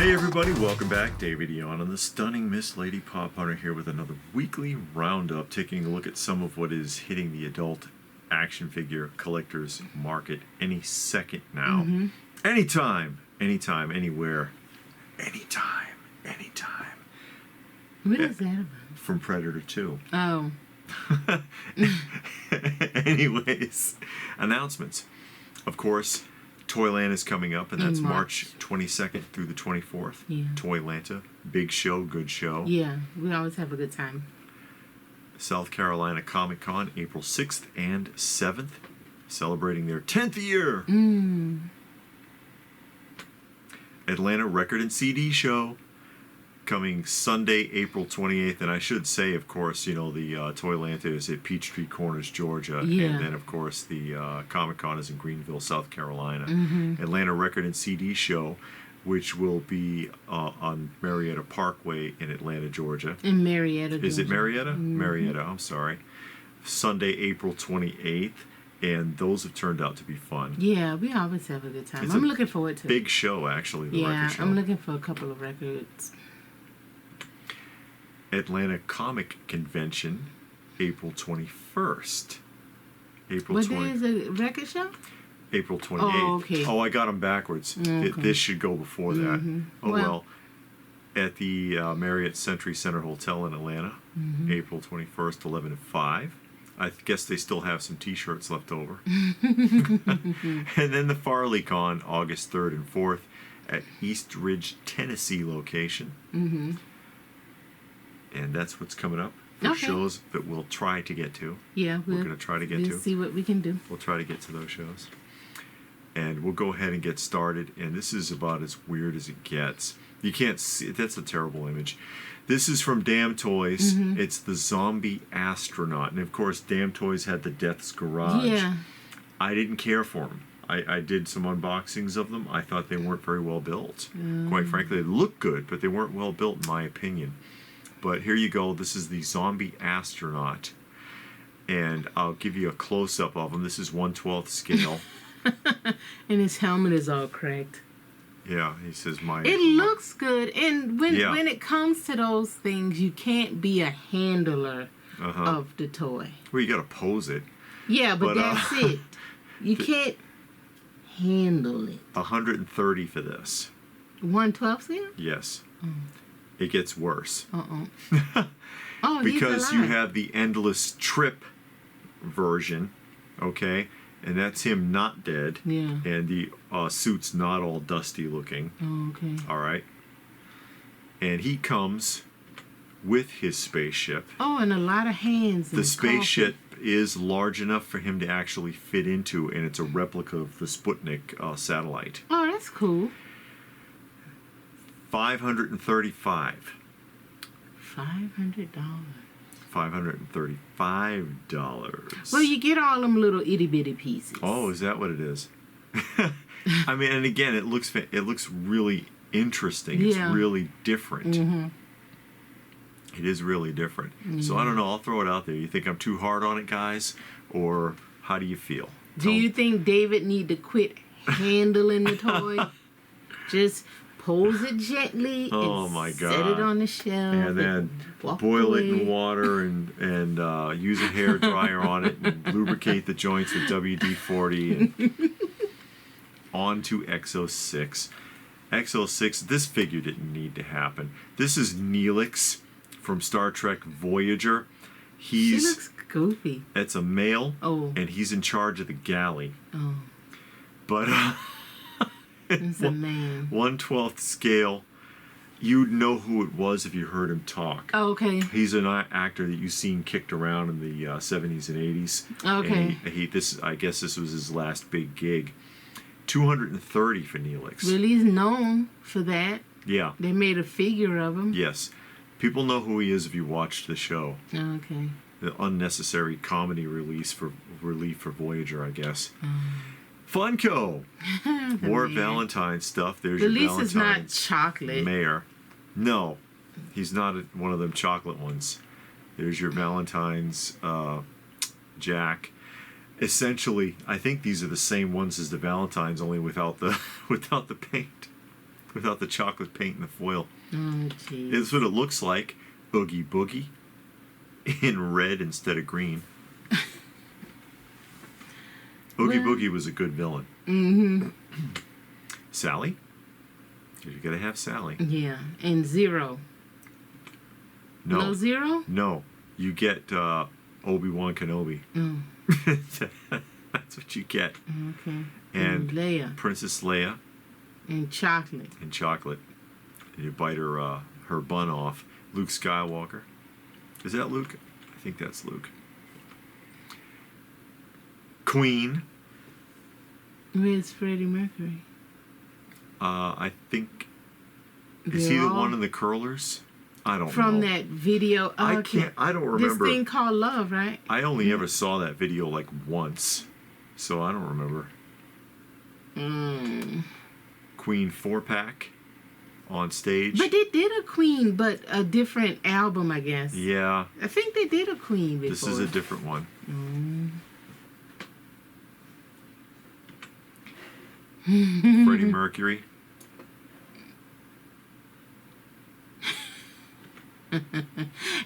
Hey everybody, welcome back. David Eon and the stunning Miss Lady Pop Hunter here with another weekly roundup, taking a look at some of what is hitting the adult action figure collectors market any second now. Anytime, anywhere, anytime. What is that about? From Predator 2. Oh. Anyways, announcements. Of course, Toyland is coming up, and that's March 22nd through the 24th. Yeah. Toylanta. Big show, good show. Yeah, we always have a good time. South Carolina Comic Con, April 6th and 7th, celebrating their 10th year. Atlanta Record and CD Show, coming Sunday, April 28th. And I should say, of course, you know, the Toylanta is at Peachtree Corners, Georgia. Yeah. And then, of course, the Comic-Con is in Greenville, South Carolina. Atlanta Record and CD Show, which will be on Marietta Parkway in Atlanta, Georgia. In Marietta, Georgia. Is it Marietta? Marietta, I'm sorry. Sunday, April 28th. And those have turned out to be fun. Yeah, we always have a good time. I'm looking forward to it. Big show, actually, the record show. I'm looking for a couple of records. Atlanta Comic Convention, April 21st. What day is the record show? April 28th. Oh, okay. Oh, I got them backwards. Okay. This should go before that. Oh, well. At the Marriott Century Center Hotel in Atlanta, April 21st, 11 to 5. I guess they still have some T-shirts left over. And then the Farley Con, August 3rd and 4th at East Ridge, Tennessee location. And that's what's coming up for shows that we'll try to get to. Yeah, we're going to try to get to. See what we can do. We'll try to get to those shows. And we'll go ahead and get started. And this is about as weird as it gets. You can't see it. That's a terrible image. This is from Damn Toys. It's the zombie astronaut. And of course, Damn Toys had the Death's Garage. Yeah. I didn't care for them. I did some unboxings of them. I thought they weren't very well built. Quite frankly, they look good, but they weren't well built in my opinion. But here you go. This is the zombie astronaut. And I'll give you a close-up of him. This is 1/12 scale. And his helmet is all cracked. Yeah, he says It looks good, and when it comes to those things, you can't be a handler of the toy. Well, you got to pose it. Yeah, but that's it. You can't handle it. 130 for this. 1/12 scale? Yes. It gets worse. Oh, because you have the Endless Trip version, okay? And that's him not dead. Yeah. And the suit's not all dusty looking. Oh, okay. All right. And he comes with his spaceship. Oh, and a lot of hands. The spaceship is large enough for him to actually fit into, and it's a replica of the Sputnik satellite. Oh, that's cool. $535. $500. $535. Well, you get all them little itty bitty pieces. Oh, is that what it is? I mean, and again, it looks really interesting. It's really different. It is really different. So I don't know. I'll throw it out there. You think I'm too hard on it, guys, or how do you feel? Do you think David need to quit handling the toy? Just pose it gently and set it on the shelf. And then boil it in water and use a hair dryer on it and lubricate the joints with WD-40 and on to Exo-6. Exo-6, this figure didn't need to happen. This is Neelix from Star Trek Voyager. She looks goofy. It's a male, and he's in charge of the galley. Oh. But it's a man. 1/12 scale. You'd know who it was if you heard him talk. Oh, okay. He's an actor that you've seen kicked around in the 70s and 80s. Okay. And I guess this was his last big gig. $230 for Neelix. Really, he's known for that. Yeah. They made a figure of him. Yes. People know who he is if you watched the show. Okay. The unnecessary comedy relief for Voyager, I guess. Funko. More Valentine stuff. There's your Valentine's. At least it's not chocolate. Mayor. No. He's not one of them chocolate ones. There's your Valentine's Jack. Essentially, I think these are the same ones as the Valentines, only without the paint. without the chocolate paint and the foil. Oh, jeez. It's what it looks like. Oogie Boogie in red instead of green. Oogie Boogie was a good villain. Mm-hmm. Sally? You gotta have Sally. Yeah, and Zero. No. Zero? No. You get Obi-Wan Kenobi. Oh. That's what you get. Okay. And Leia. Princess Leia. And chocolate. And chocolate. And you bite her bun off. Luke Skywalker. Is that Luke? I think that's Luke. Queen. Where's Freddie Mercury? I think... Is he the one in the curlers? I don't know. From that video. I don't remember. This thing called Love, right? I only ever saw that video like once. So I don't remember. Queen 4-pack on stage. But they did a Queen, but a different album, I guess. Yeah. I think they did a Queen before. This is a different one. Freddie Mercury.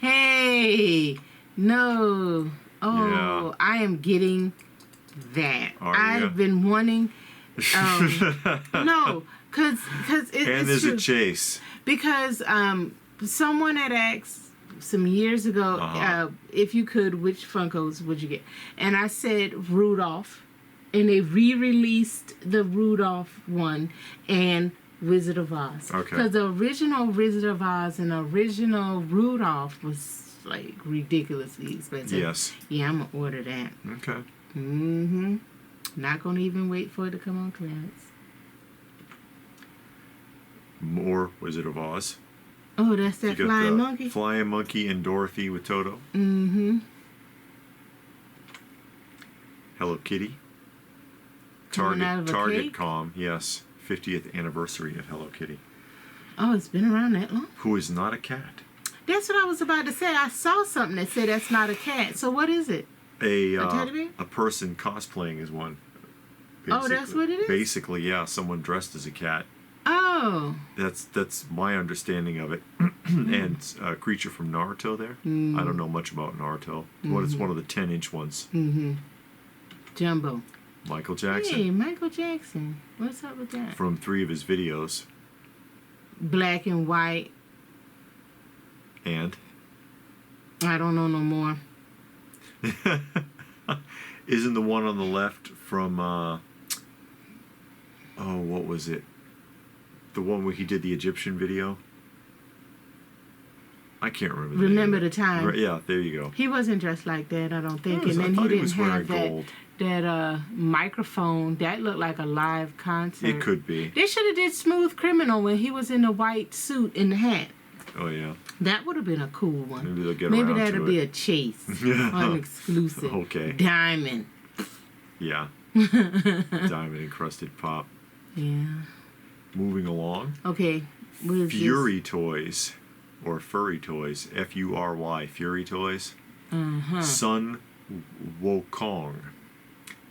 Hey, no. Oh, Yeah. I am getting that. Are ya? I've been wanting. No, because it's And there's true. a chase. Because someone had asked some years ago if you could, which Funkos would you get? And I said Rudolph, and they re-released the Rudolph one and Wizard of Oz. Okay. Because the original Wizard of Oz and original Rudolph was like ridiculously expensive. Yes. Yeah, I'm gonna order that. Okay. Not gonna even wait for it to come on clearance. More Wizard of Oz. Oh, that's that You got flying the monkey? Flying Monkey and Dorothy with Toto. Hello Kitty. Coming out of a Target cake? Com, yes. 50th anniversary of Hello Kitty. Oh, it's been around that long? Who is not a cat. That's what I was about to say. I saw something that said that's not a cat. So what is it? A teddy bear? A person cosplaying as one. Oh, that's what it is? Basically, yeah, someone dressed as a cat. Oh. That's my understanding of it. And a creature from Naruto there. I don't know much about Naruto. Well, it's one of the 10-inch ones. Jumbo. Michael Jackson. Hey, Michael Jackson. What's up with that? From 3 of his videos. Black and white. And? I don't know no more. Isn't the one on the left from, what was it? The one where he did the Egyptian video? I can't remember the Remember name. the time. Right, yeah, there you go. He wasn't dressed like that, I don't think. I And then he thought he didn't was wearing have gold. that microphone. That looked like a live concert. It could be. They should have did Smooth Criminal when he was in the white suit and the hat. Oh, yeah. That would have been a cool one. Maybe they'll get around to it. Maybe that'll be a chase. An exclusive. Okay. Diamond. Yeah. Diamond encrusted pop. Yeah. Moving along. Okay. What is Fury Toys. Or Furry Toys. F-U-R-Y. Fury Toys. Sun Wukong.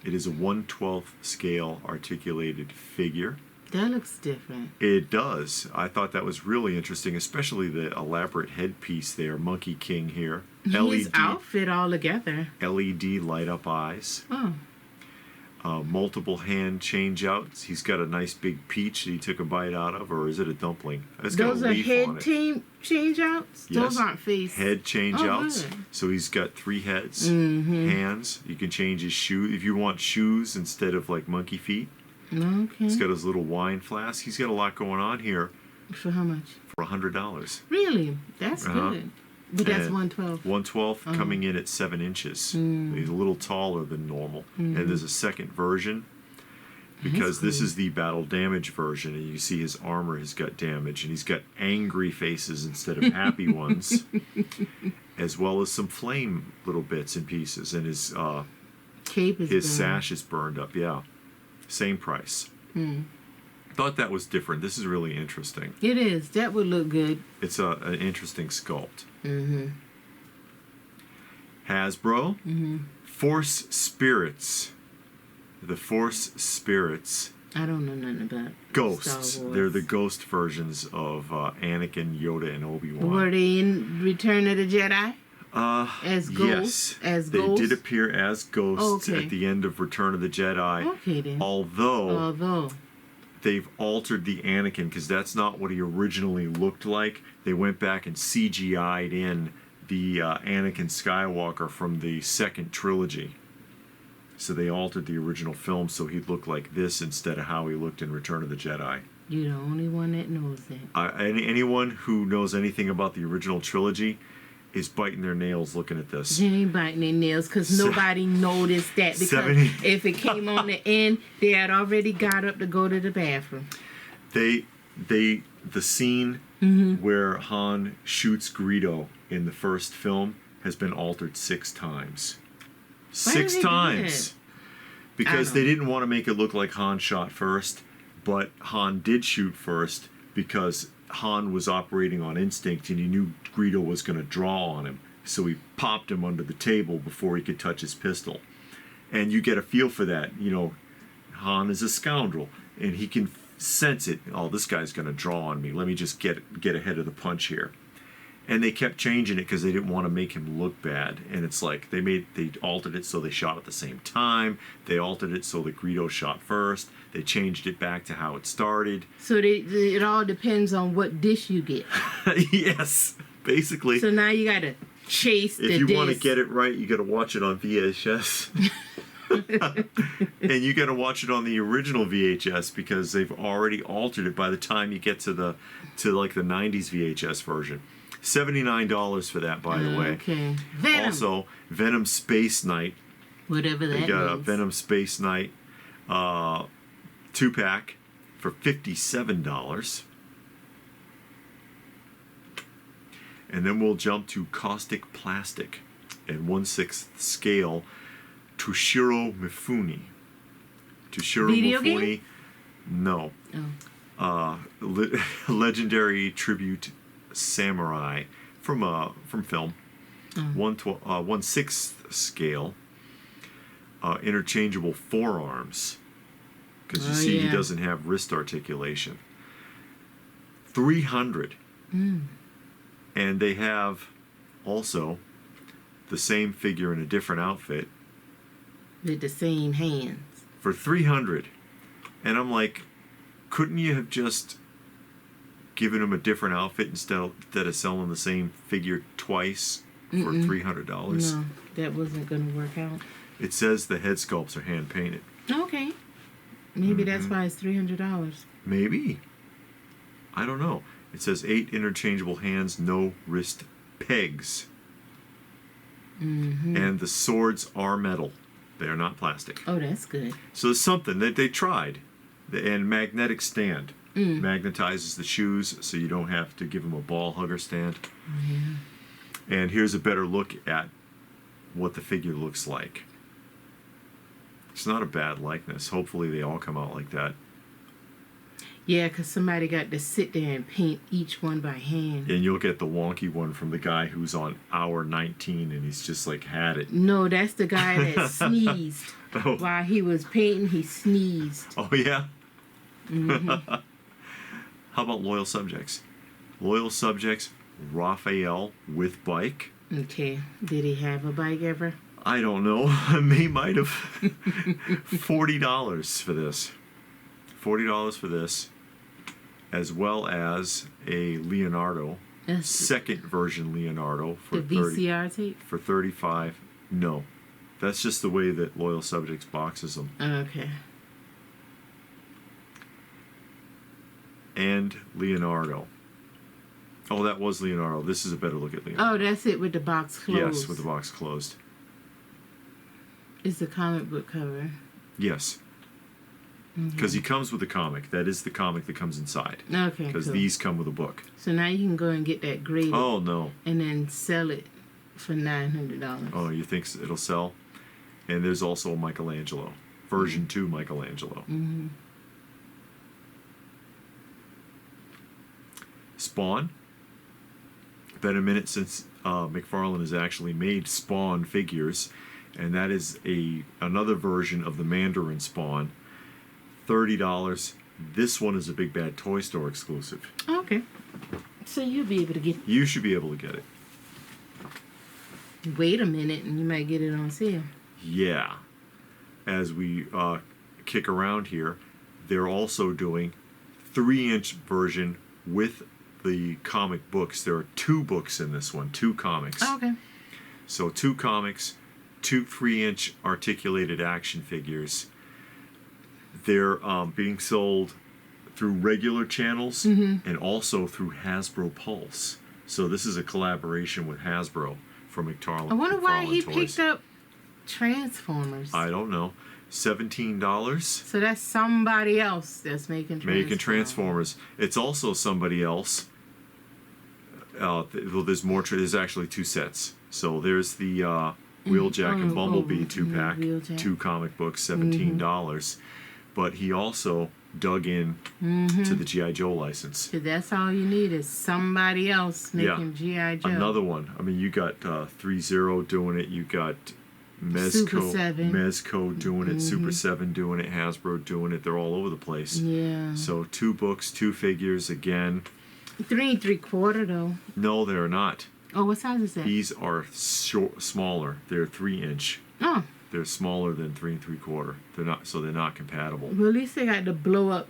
It is a 1/12 scale articulated figure. That looks different. It does. I thought that was really interesting, especially the elaborate headpiece there. Monkey King here. His outfit all together. LED light up eyes. Oh. Multiple hand change outs. He's got a nice big peach that he took a bite out of, or is it a dumpling? It's got Those a are leaf head on it. change outs? Yes. Those aren't face. Head change outs. Good. So he's got 3 heads, hands. You can change his shoe if you want shoes instead of like monkey feet. Okay. He's got his little wine flask. He's got a lot going on here For how much? for $100. Really? That's good. But that's And 112. 1/12 coming in at 7 inches. He's a little taller than normal. And there's a second version because this is the battle damage version, and you see his armor has got damage, and he's got angry faces instead of happy ones, as well as some flame little bits and pieces, and his Cape is his burned. sash is burned up. Yeah, same price. Thought that was different. This is really interesting. It is. That would look good. It's an interesting sculpt. Hasbro, Force Spirits. The Force Spirits I don't know nothing about Ghosts. Star Wars. They're the ghost versions of Anakin, Yoda, and Obi-Wan. Were they in Return of the Jedi? As ghosts? Yes. As they ghosts? did appear as ghosts Okay. at the end of Return of the Jedi. Okay, then. Although they've altered the Anakin, because that's not what he originally looked like. They went back and CGI'd in the Anakin Skywalker from the second trilogy. So they altered the original film so he'd look like this instead of how he looked in Return of the Jedi. You're the only one that knows that. Anyone who knows anything about the original trilogy is biting their nails looking at this. They ain't biting their nails because nobody noticed that. Because 70. if it came on the end, they had already got up to go to the bathroom. The scene where Han shoots Greedo in the first film has been altered 6 times. Why did 6 they do times. that? Because they didn't want to make it look like Han shot first, but Han did shoot first because Han was operating on instinct and he knew Greedo was going to draw on him. So he popped him under the table before he could touch his pistol. And you get a feel for that. You know, Han is a scoundrel and he can sense it. Oh, this guy's going to draw on me. Let me just get ahead of the punch here. And they kept changing it because they didn't want to make him look bad. And it's like they altered it so they shot at the same time. They altered it so that Greedo shot first. They changed it back to how it started. So it all depends on what dish you get. Yes, basically. So now you got to chase the dish. If you want to get it right, you got to watch it on VHS. And you got to watch it on the original VHS because they've already altered it by the time you get to like the 90s VHS version. $79 for that, by the way. Okay. Venom. Also, Venom Space Knight. Whatever that They got a means. Venom Space Knight 2-pack for $57. And then we'll jump to Caustic Plastic at 1/6 scale. Toshiro Mifune. Toshiro Video Mifune. game? No. Oh. Legendary tribute samurai from film. 1/6 scale. Interchangeable forearms, because you see he doesn't have wrist articulation. 300. And they have also the same figure in a different outfit With the same hands. for 300. And I'm like, couldn't you have just given him a different outfit instead of selling the same figure twice for $300? No, that wasn't going to work out. It says the head sculpts are hand painted. Okay. Maybe that's why it's $300. Maybe. I don't know. It says 8 interchangeable hands, no wrist pegs. And the swords are metal. They are not plastic. Oh, that's good. So it's something that they tried. And magnetic stand. Magnetizes the shoes so you don't have to give them a ball hugger stand. And here's a better look at what the figure looks like. It's not a bad likeness. Hopefully they all come out like that. Yeah, because somebody got to sit there and paint each one by hand. And you'll get the wonky one from the guy who's on hour 19 and he's just like had it. No, that's the guy that sneezed. Oh. While he was painting, he sneezed. Oh, yeah? How about Loyal Subjects? Loyal Subjects, Raphael with bike. Okay. Did he have a bike ever? I don't know. They might have. $40 for this. $40 for this. As well as a Leonardo. That's Second version Leonardo for the VCR tape? for $35. No. That's just the way that Loyal Subjects boxes them. Okay. And Leonardo. Oh, that was Leonardo. This is a better look at Leonardo. Oh, that's it with the box closed. Yes, with the box closed. It's the comic book cover. Yes. Because he comes with a comic. That is the comic that comes inside. Okay, Because cool. these come with a book. So now you can go and get that graded Oh, no. and then sell it for $900. Oh, you think it'll sell? And there's also a Michelangelo. Version 2 Michelangelo. Spawn. Been a minute since McFarlane has actually made Spawn figures. And that is another version of the Mandarin Spawn. $30. This one is a Big Bad Toy Store exclusive. Okay. So you'll be able to get it. You should be able to get it. Wait a minute and you might get it on sale. Yeah. As we kick around here, they're also doing 3-inch version with the comic books. There are 2 books in this one, 2 comics. Oh, okay. So 2 comics, 2 3-inch articulated action figures. They're being sold through regular channels and also through Hasbro Pulse. So this is a collaboration with Hasbro from McFarlane. I wonder why he Toys. picked up Transformers. I don't know. $17. So that's somebody else that's making Transformers. It's also somebody else. Well, there's more. There's actually 2 sets. So there's the Wheeljack and Bumblebee 2-pack, Wheeljack. 2 comic books, $17. But he also dug in to the G.I. Joe license. So that's all you need is somebody else making G.I. Joe. Another one. I mean, you got 3-0 doing it. You got Mezco doing it. Super7 doing it. Hasbro doing it. They're all over the place. Yeah. So 2 books, 2 figures again. 3 3/4 though. No, they're not. Oh, what size is that? These are smaller. They're 3-inch. Oh. They're smaller than 3 3/4. They're not, so they're not compatible. Well, at least they got the blow up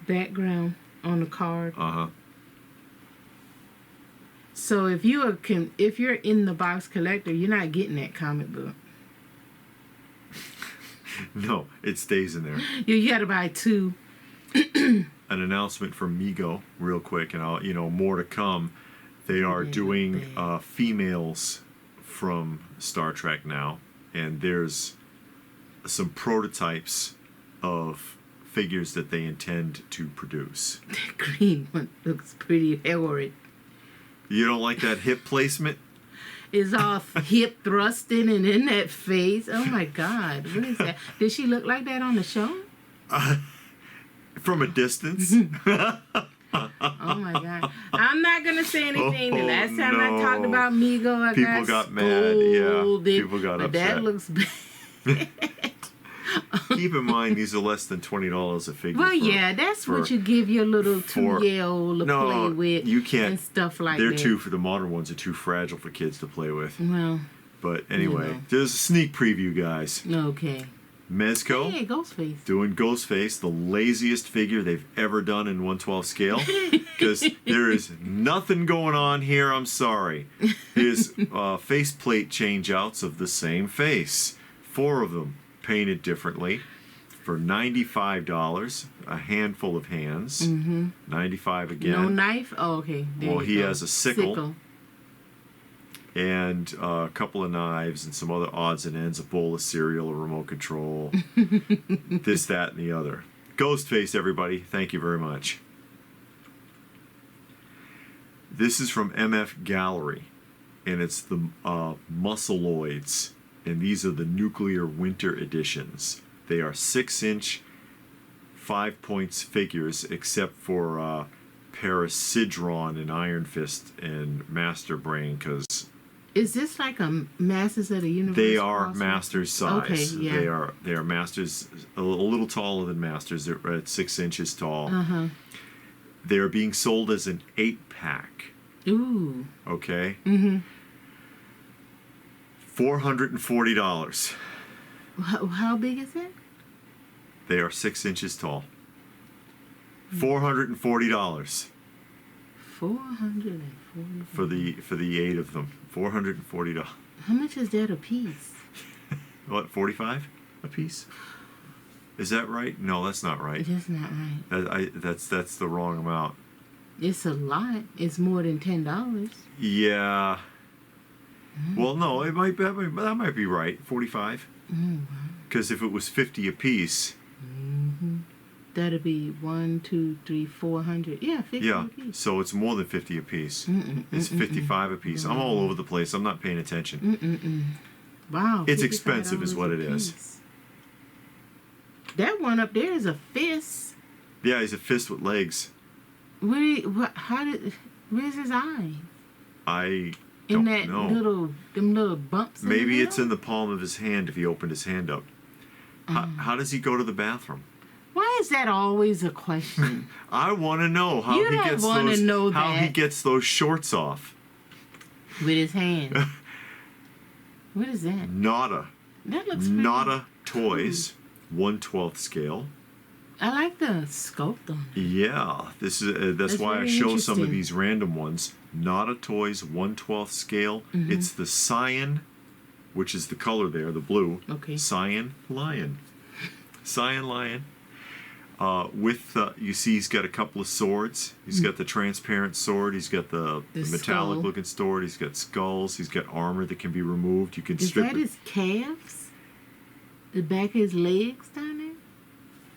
background on the card. So if you're in the box collector, you're not getting that comic book. No, it stays in there. You got to buy 2. An announcement from Mego, real quick, and more to come. They are doing females from Star Trek now, and there's some prototypes of figures that they intend to produce. The green one looks pretty horrid. You don't like that hip placement? It's all hip thrusting and in that face. Oh my God, what is that? Did she look like that on the show? From a distance. Oh my God. I'm not going to say anything. The last time I no. talked about Mego, People got mad. Yeah, people got but upset. that looks bad. Keep in mind, these are less than $20 a figure. Well, yeah, that's what you give your little 2-year-old to play with. You can't. And stuff like they're that. the modern ones are too fragile for kids to play with. Well. But anyway, you know. there's a sneak preview, guys. Okay. Mezco. Hey, Ghostface. Doing Ghostface, the laziest figure they've ever done in 1/12 scale. Because there is nothing going on here, I'm sorry. Here's faceplate changeouts of the same face. 4 of them painted differently for $95. A handful of hands. $95 again. No knife? Oh, okay. There He go. has a sickle. And a couple of knives and some other odds and ends, a bowl of cereal, a remote control, this, that, and the other. Ghostface, everybody. Thank you very much. This is from MF Gallery, and it's the Muscleoids, and these are the Nuclear Winter Editions. They are 6-inch, 5 points figures, except for Parasidron and Iron Fist and Master Brain, because Is this like a Masters of the Universe? they are crossover? Masters size. Okay, yeah. They are Masters, a little taller than Masters. They're at 6 inches tall. They're being sold as an 8-pack. Ooh. Okay. $440. How big is it? They are 6 inches tall. $440 $440 for the 8 of them. $440. How much is that a piece? What, 45 a piece? Is that right? No, that's not right. That's not right. That's the wrong amount. It's a lot. It's more than $10. Yeah. Well, no, that might be right. 45. Because if it was 50 a piece. That'd be 1, 2, 3, 400. Yeah, 50 a piece. So it's more than 50 a piece. It's 55 a piece. I'm all over the place. I'm not paying attention. Wow. It's expensive is what it is. That one up there is a fist. Yeah, he's a fist with legs. Where's his eye? I In don't that know. them little bumps. Maybe it's in the the palm of his hand if he opened his hand up. How does he go to the bathroom? Why is that always a question? I want to know how You he don't gets wanna those. know how he that. gets those shorts off. With his hand. What is that? NADA. That looks pretty. NADA Toys, 1/12 scale. I like the sculpt on it. Yeah, this is that's why I very show some of interesting. these random ones. NADA Toys, 1/12 scale. Mm-hmm. It's the cyan, which is the color there, the blue. Okay. Cyan lion. Cyan lion. With you see, he's got a couple of swords. He's got the transparent sword. He's got the metallic skull. looking sword. He's got skulls. He's got armor that can be removed. You can Is strip that it. his calves? The back of his legs down there?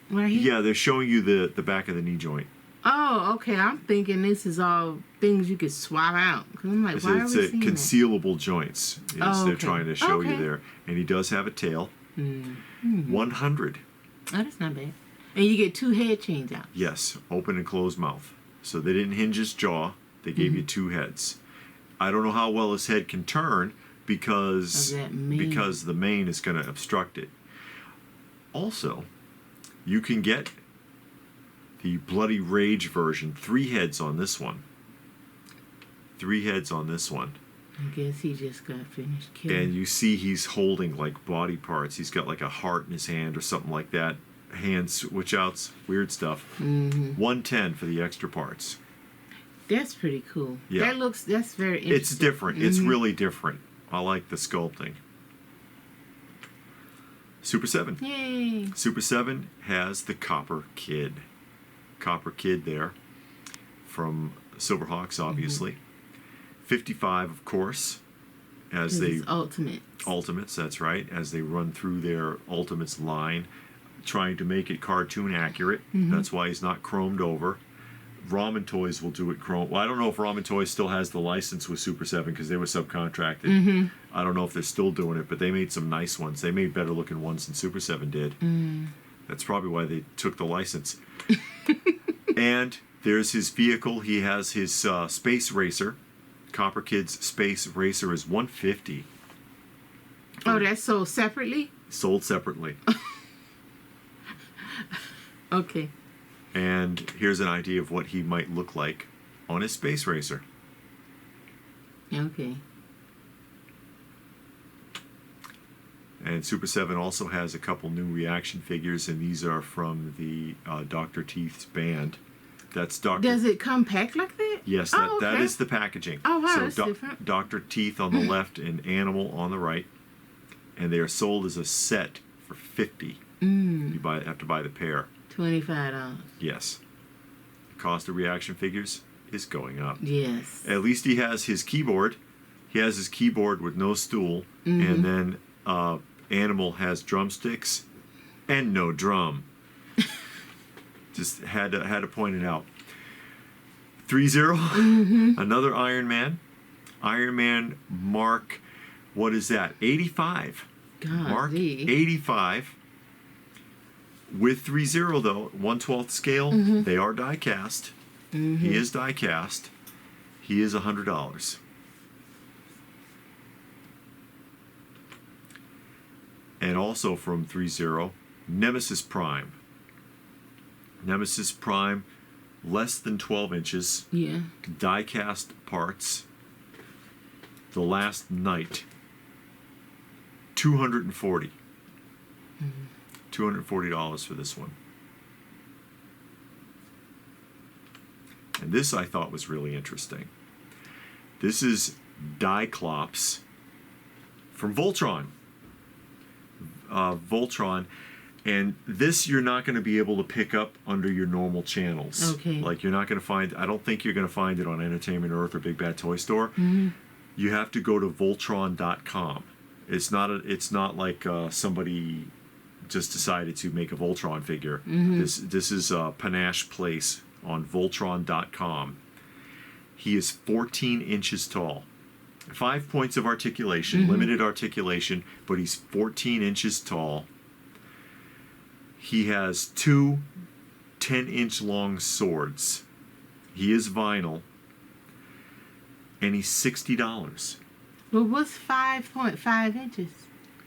Right here? Yeah, they're showing you the back of the knee joint. Oh, okay. I'm thinking this is all things you could swap out. Because I'm like, It's, why are we it's seeing concealable joints. Is Oh, they're okay. trying to show you Okay. there, and he does have a tail. that? Mm-hmm. 100. Oh, that's not bad. And you get 2 head chains out. Yes, open and closed mouth. So they didn't hinge his jaw. They gave you 2 heads. I don't know how well his head can turn because Of that mane. because the mane is going to obstruct it. Also, you can get the Bloody Rage version. 3 heads on this one. 3 heads on this one. I guess he just got finished killing. And you see he's holding like body parts. He's got like a heart in his hand or something like that. Hand switch outs, weird stuff. 110 for the extra parts. That's pretty cool. Yeah. That's very interesting. It's different. It's really different. I like the sculpting. Super 7. Yay. Super 7 has the Copper Kid. Copper Kid there from Silverhawks, obviously. 55, of course, as they... It's ultimate. Ultimates, that's right, as they run through their Ultimates line, trying to make it cartoon accurate. That's why he's not chromed over. Ramen Toys will do it chrome. Well, I don't know if Ramen Toys still has the license with Super 7 because they were subcontracted. I don't know if they're still doing it, but they made some nice ones. They made better looking ones than Super 7 did. That's probably why they took the license. And there's his vehicle. He has his Space Racer. Copper Kid's Space Racer is $150. Oh, that's sold separately? Sold separately. Okay. And here's an idea of what he might look like on his Space Racer. Okay. And Super 7 also has a couple new reaction figures, and these are from the Dr. Teeth's band. That's Dr. Does it come packed like that? Yes, Oh, that okay. is the packaging. Oh, wow, so that's different. Dr. Teeth on the left and Animal on the right. And they are sold as a set for $50. You have to buy the pair. $25. Yes. The cost of reaction figures is going up. Yes. At least he has his keyboard. He has his keyboard with no stool. And then Animal has drumsticks and no drum. Just had to point it out. 3-0. Another Iron Man. Iron Man Mark, what is that? 85. God, Mark 85. With 3-0 though, 1/12 scale, they are die cast. He is die cast. He is $100. And also from 3-0, Nemesis Prime. Nemesis Prime, less than 12 inches, Yeah. die cast parts. The Last Night, $240. $240 for this one. And this I thought was really interesting. This is dieclops from Voltron. Voltron. And this you're not going to be able to pick up under your normal channels. Okay. Like you're not going to find, I don't think you're going to find it on Entertainment Earth or Big Bad Toy Store. You have to go to Voltron.com. It's not like somebody just decided to make a Voltron figure. This is Panache Place on Voltron.com. He is 14 inches tall. 5 points of articulation, limited articulation, but he's 14 inches tall. He has 2 10-inch long swords. He is vinyl. And he's $60. Well, what's 5.5 inches?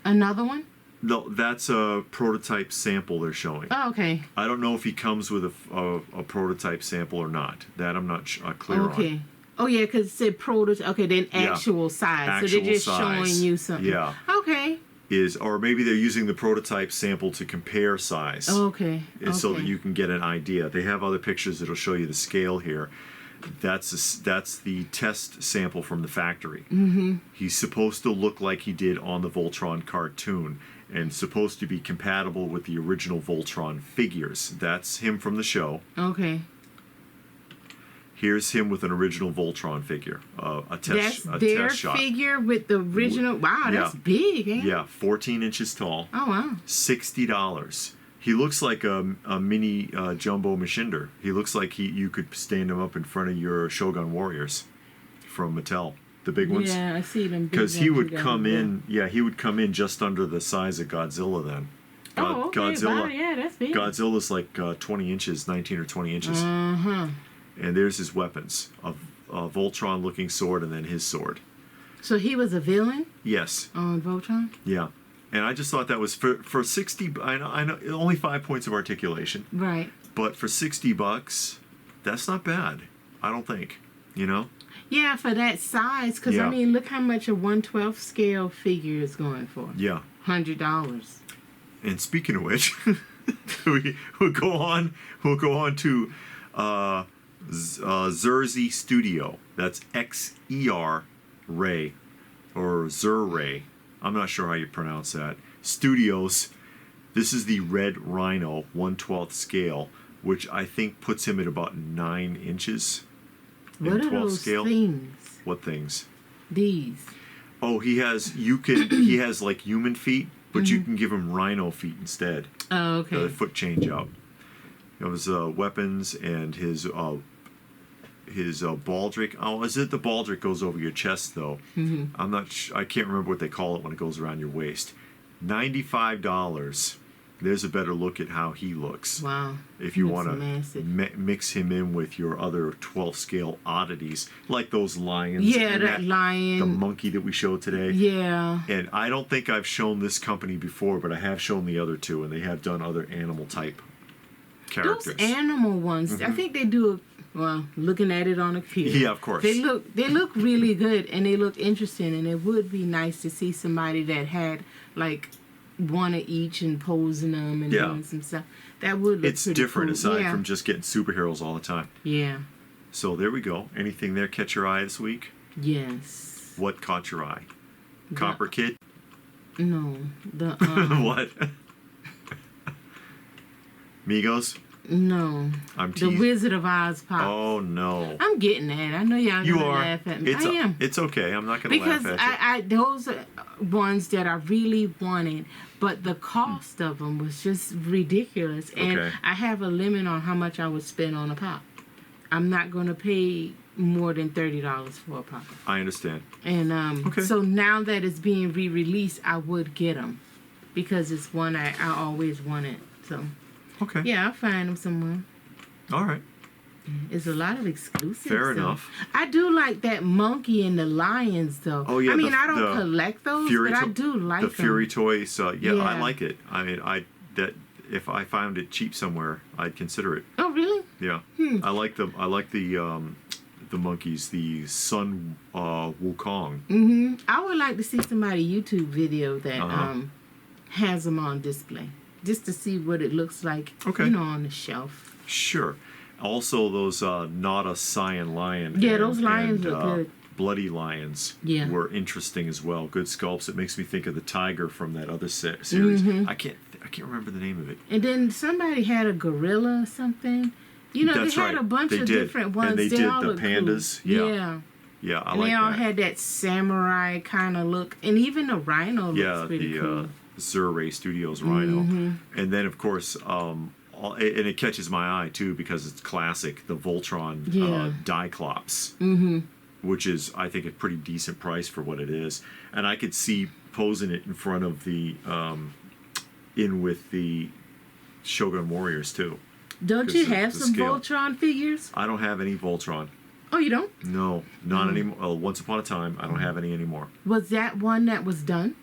Another one? No, that's a prototype sample they're showing. Oh, okay. I don't know if he comes with a prototype sample or not. That I'm not clear on. Okay. Oh yeah, because it said prototype. Okay, then actual size. So Actual they're just size. showing you something. Yeah. Okay. Or maybe they're using the prototype sample to compare size. Okay. So that you can get an idea. They have other pictures that'll show you the scale here. That's the test sample from the factory. Mm-hmm. He's supposed to look like he did on the Voltron cartoon, and supposed to be compatible with the original Voltron figures. That's him from the show. Okay. Here's him with an original Voltron figure, a test shot. Figure with the original. Wow, that's big. Eh? Yeah, 14 inches tall. Oh wow. $60. He looks like a mini Jumbo Machinder. He looks like you could stand him up in front of your Shogun Warriors from Mattel, the big ones. Yeah, I see them. Because he would come in. Yeah, he would come in just under the size of Godzilla then. Okay. Godzilla. Wow, yeah, that's big. Godzilla's like 20 inches, 19 or 20 inches. And there's his weapons: a Voltron-looking sword, and then his sword. So he was a villain Yes. on Voltron? Yeah. And I just thought that was for 60. I know only 5 points of articulation. Right. But for $60, that's not bad. I don't think. You know. Yeah, for that size, because I mean, look how much a 1/12 scale figure is going for. Yeah. $100. And speaking of which, we'll go on to Zuray Studio. That's XER Ray or Zuray. I'm not sure how you pronounce that. Studios. This is the Red Rhino 1/12 scale, which I think puts him at about 9 inches. What in are 12 those scale. things? What things? These. Oh, he has like human feet, but you can give him rhino feet instead. Oh, okay. The foot change out. His weapons and his baldric. Oh, is it the baldric goes over your chest though? Mm-hmm. I'm not. I can't remember what they call it when it goes around your waist. $95. There's a better look at how he looks. Wow. If you want to mix him in with your other 12 scale oddities, like those lions. Yeah, that lion. The monkey that we showed today. Yeah. And I don't think I've shown this company before, but I have shown the other two, and they have done other animal type characters. Those animal ones, I think they do. Well, looking at it on a computer. Yeah, of course. They look really good, and they look interesting, and it would be nice to see somebody that had like one of each and posing them and doing some stuff. That would look it's pretty different cool. aside from just getting superheroes all the time. Yeah. So there we go. Anything there catch your eye this week? Yes. What caught your eye? Copper Kid? No. The What? Migos? No. I'm The Wizard of Oz pop. Oh no. I'm getting that. I know y'all gonna laugh at me. I am. It's okay. I'm not gonna laugh at you. Because those are ones that I really wanted, but the cost of them was just ridiculous. And I have a limit on how much I would spend on a pop. I'm not gonna pay more than $30 for a pop. I understand. And so now that it's being re-released, I would get them because it's one I always wanted. So. Okay. Yeah, I'll find them somewhere. All right. It's a lot of exclusives. Fair enough. I do like that monkey and the lions, though. Oh yeah. I mean, I don't collect those, but I do like them. The Fury Toys. Yeah, I like it. I mean, if I found it cheap somewhere, I'd consider it. Oh really? Yeah. I like them. I like the monkeys. The Sun Wukong. I would like to see somebody YouTube video that has them on display. Just to see what it looks like, on the shelf. Sure. Also, those NADA Cyan Lion. Yeah, those lions look good. Bloody Lions were interesting as well. Good sculpts. It makes me think of the tiger from that other series. I can't remember the name of it. And then somebody had a gorilla or something. You know, That's they had a bunch of different ones. And they did all the pandas. Cool. Yeah. Yeah, I and like that. they all had that samurai kind of look. And even the rhino looks pretty cool. Zuray Studios Rhino. And then, of course, and it catches my eye, too, because it's classic, the Voltron dieclops, which is, I think, a pretty decent price for what it is. And I could see posing it in front of the, with the Shogun Warriors, too. Don't you have some Voltron figures? I don't have any Voltron. Oh, you don't? No, not anymore. Once upon a time, I don't have any anymore. Was that one that was done?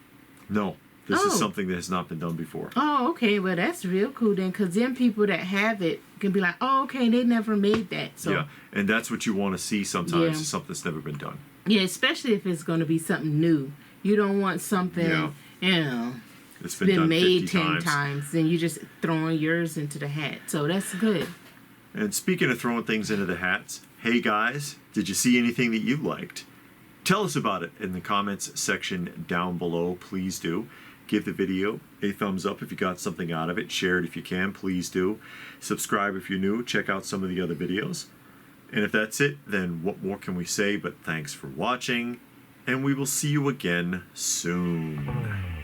No. This is something that has not been done before. Oh, okay. Well, that's real cool then, because then people that have it can be like, oh, okay, they never made that. So yeah, and that's what you want to see sometimes, Yeah. is something that's never been done. yeah, especially if it's going to be something new. You don't want something, Yeah. you know, It's been done made 50 10 times, and you just throwing yours into the hat. So that's good. And speaking of throwing things into the hats, hey guys, did you see anything that you liked? Tell us about it in the comments section down below. Please do. Give the video a thumbs up if you got something out of it. Share it if you can. Please do. Subscribe if you're new. Check out some of the other videos. And if that's it, then what more can we say but thanks for watching, and we will see you again soon.